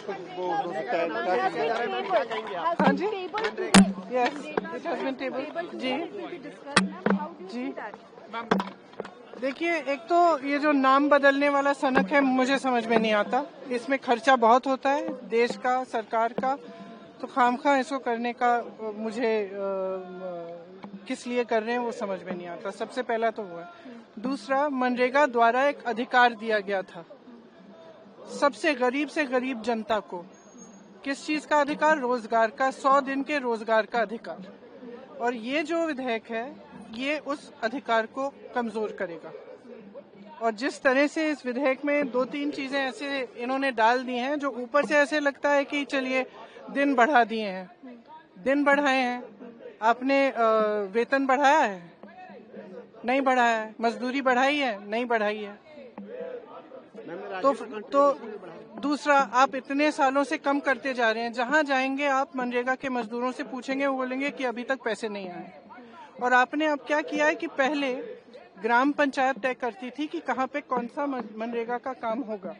कुछ वो हो सकता है? हाँ जी, yes, it has been table. जी जी, देखिए, एक तो ये जो नाम बदलने वाला सनक है मुझे समझ में नहीं आता। इसमें खर्चा बहुत होता है देश का, सरकार का, तो खामखा इसको करने का मुझे किस लिए कर रहे हैं वो समझ में नहीं आता। सबसे पहला तो वो है। दूसरा, मनरेगा द्वारा एक अधिकार दिया गया था सबसे गरीब से गरीब जनता को। किस चीज का अधिकार? रोजगार का, 100 दिन के रोजगार का अधिकार। और ये जो विधेयक है ये उस अधिकार को कमजोर करेगा। और जिस तरह से इस विधेयक में 2-3 चीजें ऐसे इन्होंने डाल दी हैं जो ऊपर से ऐसे लगता है कि चलिए दिन बढ़ा दिए हैं, दिन बढ़ाए हैं। आपने वेतन बढ़ाया है? नहीं बढ़ाया है। मजदूरी बढ़ाई है? नहीं बढ़ाई है। तो दूसरा, आप इतने सालों से कम करते जा रहे हैं। जहां जाएंगे आप मनरेगा के मजदूरों से पूछेंगे, वो बोलेंगे कि अभी तक पैसे नहीं आए। और आपने अब क्या किया है कि पहले ग्राम पंचायत तय करती थी कि कहाँ पे कौन सा मनरेगा का काम होगा।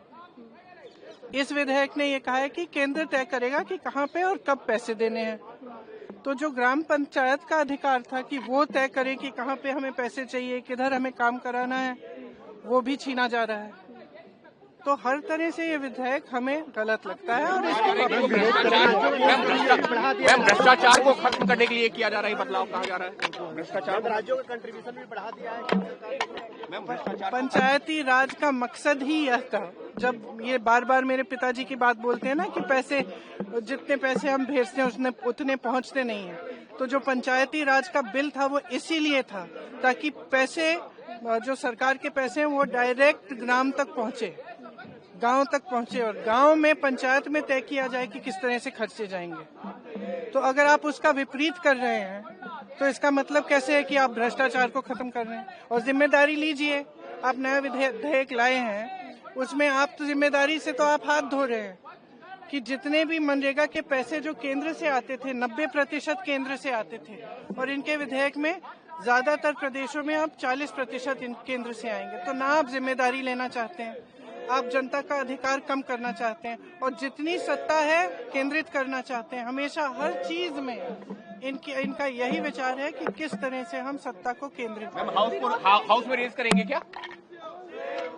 इस विधेयक ने ये कहा है कि केंद्र तय करेगा कि कहाँ पे और कब पैसे देने हैं। तो जो ग्राम पंचायत का अधिकार था कि वो तय करे कि कहाँ पे हमें पैसे चाहिए, किधर हमें काम कराना है, वो भी छीना जा रहा है। तो हर तरह से ये विधेयक हमें गलत लगता है। और भ्रष्टाचार को खत्म करने के लिए किया जा रहा है बदलाव, कहा जा रहा है भ्रष्टाचार, राज्यों का कंट्रीब्यूशन भी बढ़ा दिया है। पंचायती राज का मकसद ही यह था। जब ये बार बार मेरे पिताजी की बात बोलते हैं ना कि पैसे, जितने पैसे हम भेजते हैं उतने पहुंचते नहीं है, तो जो पंचायती राज का बिल था वो इसीलिए था ताकि पैसे, जो सरकार के पैसे हैं वो डायरेक्ट ग्राम तक पहुंचे, गांव तक पहुंचे, और गांव में पंचायत में तय किया जाए कि किस तरह से खर्चे जाएंगे। तो अगर आप उसका विपरीत कर रहे हैं तो इसका मतलब कैसे है कि आप भ्रष्टाचार को खत्म कर रहे हैं। और जिम्मेदारी लीजिए, आप नया विधेयक लाए हैं, उसमें आप तो जिम्मेदारी से तो आप हाथ धो रहे हैं कि जितने भी मनरेगा के पैसे जो केंद्र से आते थे, 90% केंद्र से आते थे, और इनके विधेयक में ज्यादातर प्रदेशों में अब 40% केंद्र से आएंगे। तो ना आप जिम्मेदारी लेना चाहते हैं, आप जनता का अधिकार कम करना चाहते हैं, और जितनी सत्ता है केंद्रित करना चाहते हैं। हमेशा हर चीज में इनका यही विचार है कि किस तरह से हम सत्ता को केंद्रित करें। हाउस में रेज करेंगे क्या?